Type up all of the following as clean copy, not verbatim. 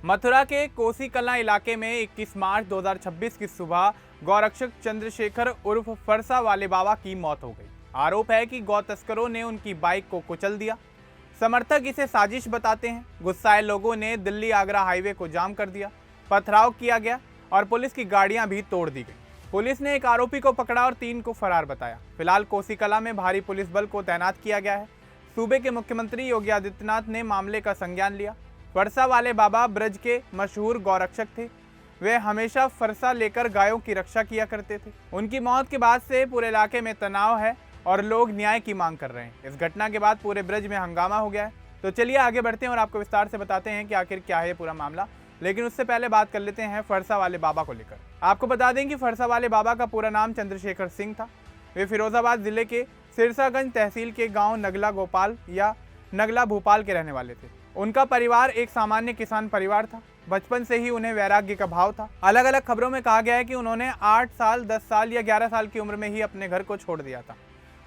मथुरा के कोसी कलां इलाके में 21 मार्च 2026 की सुबह गौरक्षक चंद्रशेखर उर्फ फरसा वाले बाबा की मौत हो गई। आरोप है कि गौ तस्करों ने उनकी बाइक को कुचल दिया। समर्थक इसे साजिश बताते हैं। गुस्साए लोगों ने दिल्ली आगरा हाईवे को जाम कर दिया, पथराव किया गया और पुलिस की गाड़ियां भी तोड़ दी गई। पुलिस ने एक आरोपी को पकड़ा और 3 को फरार बताया। फिलहाल कोसी कलां में भारी पुलिस बल को तैनात किया गया है। सूबे के मुख्यमंत्री योगी आदित्यनाथ ने मामले का संज्ञान लिया। फरसा वाले बाबा ब्रज के मशहूर गौरक्षक थे। वे हमेशा फरसा लेकर गायों की रक्षा किया करते थे। उनकी मौत के बाद से पूरे इलाके में तनाव है और लोग न्याय की मांग कर रहे हैं। इस घटना के बाद पूरे ब्रज में हंगामा हो गया है। तो चलिए आगे बढ़ते हैं और आपको विस्तार से बताते हैं कि आखिर क्या है ये पूरा मामला। लेकिन उससे पहले बात कर लेते हैं फरसा वाले बाबा को लेकर। आपको बता दें कि फरसा वाले बाबा का पूरा नाम चंद्रशेखर सिंह था। वे फिरोजाबाद जिले के सिरसागंज तहसील के गाँव नगला गोपाल या नगला भोपाल के रहने वाले थे। उनका परिवार एक सामान्य किसान परिवार था। बचपन से ही उन्हें वैराग्य का भाव था। अलग अलग खबरों में कहा गया है कि उन्होंने 8 साल, 10 साल या 11 साल की उम्र में ही अपने घर को छोड़ दिया था।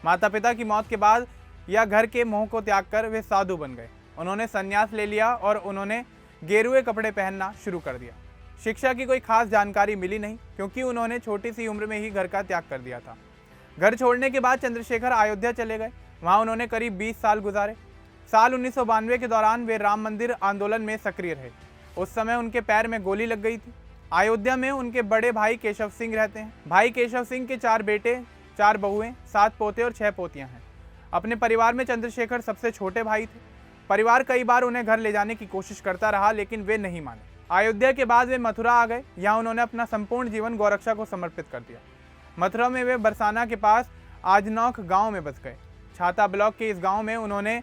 माता पिता की मौत के बाद या घर के मोह को त्याग कर वे साधु बन गए। उन्होंने संन्यास ले लिया और उन्होंने गेरुए कपड़े पहनना शुरू कर दिया। शिक्षा की कोई खास जानकारी मिली नहीं, क्योंकि उन्होंने छोटी सी उम्र में ही घर का त्याग कर दिया था। घर छोड़ने के बाद चंद्रशेखर अयोध्या चले गए। वहाँ उन्होंने करीब 20 साल गुजारे। साल 1992 के दौरान वे राम मंदिर आंदोलन में सक्रिय रहे। उस समय उनके पैर में गोली लग गई थी। अयोध्या में उनके बड़े भाई केशव सिंह रहते हैं। भाई केशव सिंह के 4 बेटे, 4 बहुएं, 7 पोते और 6 पोतियां हैं। अपने परिवार में चंद्रशेखर सबसे छोटे भाई थे। परिवार कई बार उन्हें घर ले जाने की कोशिश करता रहा, लेकिन वे नहीं माने। अयोध्या के बाद वे मथुरा आ गए। यहाँ उन्होंने अपना संपूर्ण जीवन गौरक्षा को समर्पित कर दिया। मथुरा में वे बरसाना के पास आजनौख गाँव में बस गए। छाता ब्लॉक के इस गाँव में उन्होंने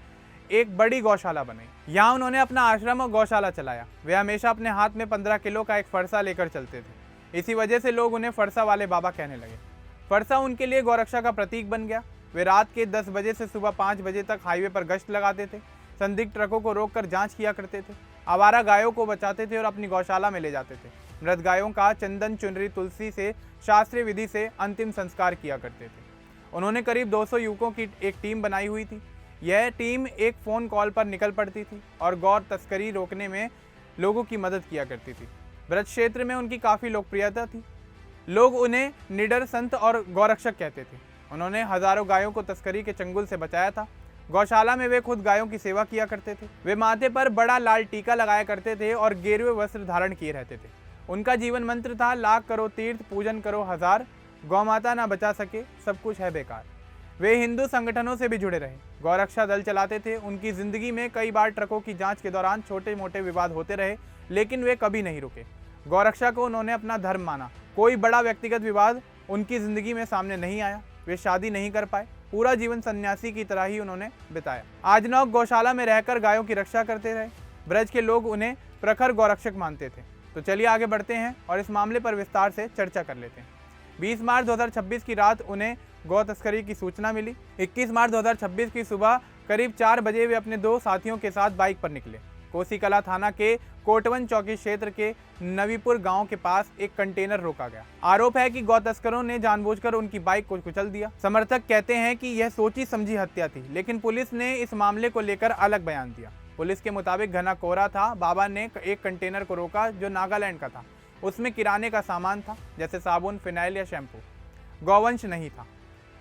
एक बड़ी गौशाला बनाई। यहाँ उन्होंने अपना आश्रम और गौशाला चलाया। वे हमेशा अपने हाथ में 15 किलो का एक फरसा लेकर चलते थे। इसी वजह से लोग उन्हें फरसा वाले बाबा कहने लगे। फरसा उनके लिए गौरक्षा का प्रतीक बन गया। वे रात के 10 बजे से सुबह 5 बजे तक हाईवे पर गश्त लगाते थे। संदिग्ध ट्रकों को रोककर जांच किया करते थे। आवारा गायों को बचाते थे और अपनी गौशाला में ले जाते थे। मृत गायों का चंदन, चुनरी, तुलसी से शास्त्रीय विधि से अंतिम संस्कार किया करते थे। उन्होंने करीब 200 युवकों की एक टीम बनाई हुई थी। यह टीम एक फ़ोन कॉल पर निकल पड़ती थी और गौ तस्करी रोकने में लोगों की मदद किया करती थी। ब्रज क्षेत्र में उनकी काफ़ी लोकप्रियता थी। लोग उन्हें निडर संत और गौरक्षक कहते थे। उन्होंने हजारों गायों को तस्करी के चंगुल से बचाया था। गौशाला में वे खुद गायों की सेवा किया करते थे। वे माथे पर बड़ा लाल टीका लगाया करते थे और गेरुए वस्त्र धारण किए रहते थे। उनका जीवन मंत्र था, लाख करो तीर्थ, पूजन करो हजार, गौ माता ना बचा सके, सब कुछ है बेकार। वे हिंदू संगठनों से भी जुड़े रहे, गौरक्षा दल चलाते थे। उनकी जिंदगी में कई बार ट्रकों की जांच के दौरान छोटे मोटे विवाद होते रहे, लेकिन वे कभी नहीं रुके। गौरक्षा को उन्होंने अपना धर्म माना। कोई बड़ा व्यक्तिगत विवाद उनकी जिंदगी में सामने नहीं आया। वे शादी नहीं कर पाए। पूरा जीवन सन्यासी की तरह ही उन्होंने बिताया। आजनौक गौशाला में रहकर गायों की रक्षा करते रहे। ब्रज के लोग उन्हें प्रखर गौरक्षक मानते थे। तो चलिए आगे बढ़ते हैं और इस मामले पर विस्तार से चर्चा कर लेते हैं। 20 मार्च 2026 की रात उन्हें गौ तस्करी की सूचना मिली। 21 मार्च 2026 की सुबह करीब 4 बजे वे अपने 2 साथियों के साथ बाइक पर निकले। कोसी कला थाना के कोटवन चौकी क्षेत्र के नवीपुर गांव के पास एक कंटेनर रोका गया। आरोप है कि गौ तस्करों ने जानबूझकर उनकी बाइक को कुचल दिया। समर्थक कहते हैं कि यह सोची समझी हत्या थी, लेकिन पुलिस ने इस मामले को लेकर अलग बयान दिया। पुलिस के मुताबिक घना कोहरा था। बाबा ने एक कंटेनर को रोका जो नागालैंड का था। उसमें किराने का सामान था, जैसे साबुन, फिनाइल या शैम्पू। गौवंश नहीं था।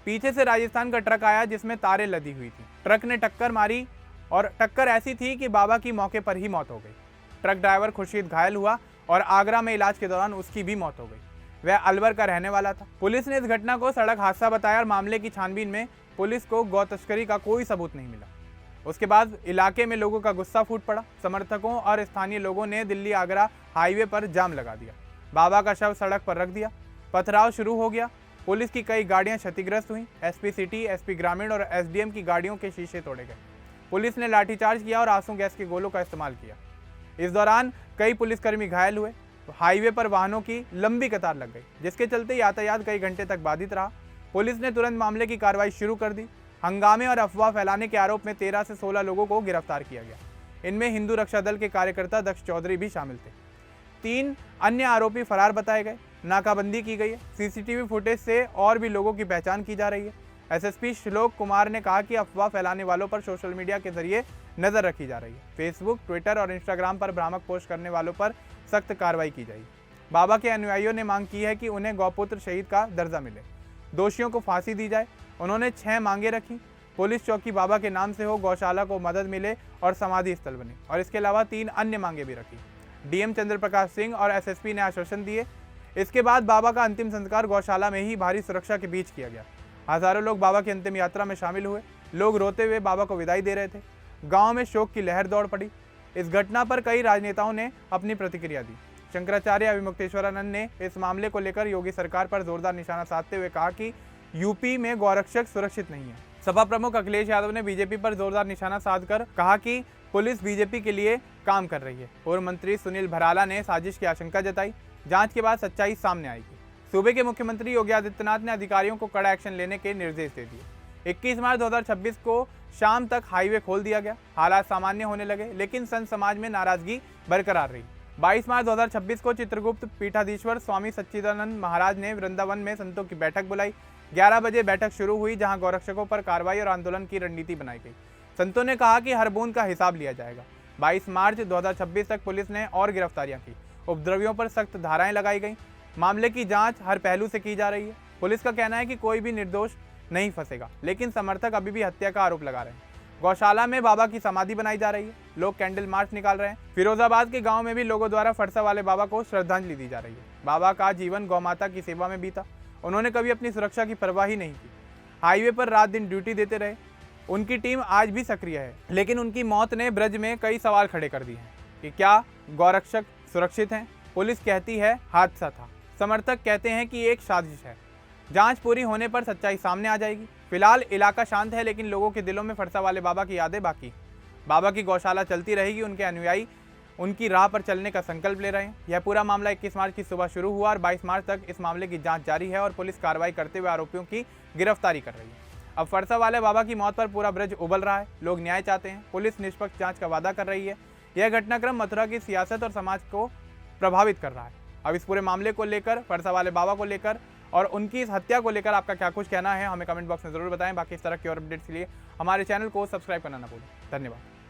पीछे से राजस्थान का ट्रक आया जिसमें तारें लदी हुई थी। ट्रक ने टक्कर मारी और टक्कर ऐसी थी कि बाबा की मौके पर ही मौत हो गई। ट्रक ड्राइवर खुर्शीद घायल हुआ और आगरा में इलाज के दौरान उसकी भी मौत हो गई। वह अलवर का रहने वाला था। पुलिस ने इस घटना को सड़क हादसा बताया और मामले की छानबीन में पुलिस को गौ तस्करी का कोई सबूत नहीं मिला। उसके बाद इलाके में लोगों का गुस्सा फूट पड़ा। समर्थकों और स्थानीय लोगों ने दिल्ली आगरा हाईवे पर जाम लगा दिया। बाबा का शव सड़क पर रख दिया। पथराव शुरू हो गया। पुलिस की कई गाड़ियां क्षतिग्रस्त हुई। एसपी सिटी, एसपी ग्रामीण और एसडीएम की गाड़ियों के शीशे तोड़े गए। पुलिस ने लाठीचार्ज किया और आंसू गैस के गोलों का इस्तेमाल किया। इस दौरान कई पुलिसकर्मी घायल हुए। हाईवे पर वाहनों की लंबी कतार लग गई, जिसके चलते यातायात कई घंटे तक बाधित रहा। पुलिस ने तुरंत मामले की कार्रवाई शुरू कर दी। हंगामे और अफवाह फैलाने के आरोप में 13 से 16 लोगों को गिरफ्तार किया गया। इनमें हिंदू रक्षा दल के कार्यकर्ता दक्ष चौधरी भी शामिल थे। 3 अन्य आरोपी फरार बताए गए। नाकाबंदी की गई है। सीसीटीवी फुटेज से और भी लोगों की पहचान की जा रही है। एसएसपी श्लोक कुमार ने कहा कि अफवाह फैलाने वालों पर सोशल मीडिया के जरिए नजर रखी जा रही है। फेसबुक, ट्विटर और इंस्टाग्राम पर भ्रामक पोस्ट करने वालों पर सख्त कार्रवाई की जाएगी। बाबा के अनुयायियों ने मांग की है कि उन्हें गौपुत्र शहीद का दर्जा मिले, दोषियों को फांसी दी जाए। उन्होंने 6 मांगे रखी। पुलिस चौकी बाबा के नाम से हो, गौशाला को मदद मिले और समाधि स्थल बने, और इसके अलावा 3 अन्य मांगे भी रखी। डीएम चंद्र प्रकाश सिंह और एसएसपी ने आश्वासन दिए। इसके बाद बाबा का अंतिम संस्कार गौशाला में ही भारी सुरक्षा के बीच किया गया। हजारों लोग बाबा की अंतिम यात्रा में शामिल हुए। लोग रोते हुए बाबा को विदाई दे रहे थे। गांव में शोक की लहर दौड़ पड़ी। इस घटना पर कई राजनेताओं ने अपनी प्रतिक्रिया दी। शंकराचार्य अभिमुक्तेश्वरानंद ने इस मामले को लेकर योगी सरकार पर जोरदार निशाना साधते हुए कहा कि यूपी में गौरक्षक सुरक्षित नहीं है। सपा प्रमुख अखिलेश यादव ने बीजेपी पर जोरदार निशाना साधकर कहा कि पुलिस बीजेपी के लिए काम कर रही है। पूर्व मंत्री सुनील भराला ने साजिश की आशंका जताई। जांच के बाद सच्चाई सामने आएगी। सूबे के मुख्यमंत्री योगी आदित्यनाथ ने अधिकारियों को कड़ा एक्शन लेने के निर्देश दे दिए। 21 मार्च 2026 को शाम तक हाईवे खोल दिया गया। हालात सामान्य होने लगे, लेकिन संत समाज में नाराजगी बरकरार रही। 22 मार्च 2026 को चित्रगुप्त पीठाधीश्वर स्वामी सच्चिदानंद महाराज ने वृंदावन में संतों की बैठक बुलाई। 11 बजे बैठक शुरू हुई, जहां गौरक्षकों पर कार्रवाई और आंदोलन की रणनीति बनाई गई। संतों ने कहा कि हर बूंद का हिसाब लिया जाएगा। 22 मार्च 2026 तक पुलिस ने और गिरफ्तारियां की। उपद्रवियों पर सख्त धाराएं लगाई गई। मामले की जांच हर पहलू से की जा रही है। पुलिस का कहना है कि कोई भी निर्दोष नहीं फंसेगा, लेकिन समर्थक अभी भी हत्या का आरोप लगा रहे हैं। गौशाला में बाबा की समाधि बनाई जा रही है। लोग कैंडल मार्च निकाल रहे हैं। फिरोजाबाद के गांव में भी लोगों द्वारा फरसा वाले बाबा को श्रद्धांजलि दी जा रही है। बाबा का जीवन गौमाता की सेवा में बीता। उन्होंने कभी अपनी सुरक्षा की परवाह ही नहीं की। हाईवे पर रात दिन ड्यूटी देते रहे। उनकी टीम आज भी सक्रिय है, लेकिन उनकी मौत ने ब्रज में कई सवाल खड़े कर दिए हैं कि क्या गौरक्षक सुरक्षित हैं? पुलिस कहती है हादसा था। समर्थक कहते हैं कि एक साजिश है। जांच पूरी होने पर सच्चाई सामने आ जाएगी। फिलहाल इलाका शांत है, लेकिन लोगों के दिलों में फरसा वाले बाबा की यादें बाकी। बाबा की गौशाला चलती रहेगी। उनके अनुयायी उनकी राह पर चलने का संकल्प ले रहे हैं। यह पूरा मामला 21 मार्च की सुबह शुरू हुआ और 22 मार्च तक इस मामले की जांच जारी है और पुलिस कार्रवाई करते हुए आरोपियों की गिरफ्तारी कर रही है। अब फरसा वाले बाबा की मौत पर पूरा ब्रज उबल रहा है। लोग न्याय चाहते हैं। पुलिस निष्पक्ष जांच का वादा कर रही है। यह घटनाक्रम मथुरा की सियासत और समाज को प्रभावित कर रहा है। अब इस पूरे मामले को लेकर, फरसा वाले बाबा को लेकर और उनकी इस हत्या को लेकर आपका क्या कुछ कहना है, हमें कमेंट बॉक्स में जरूर बताएं। बाकी इस तरह की और अपडेट्स के लिए हमारे चैनल को सब्सक्राइब करना ना भूलें। धन्यवाद।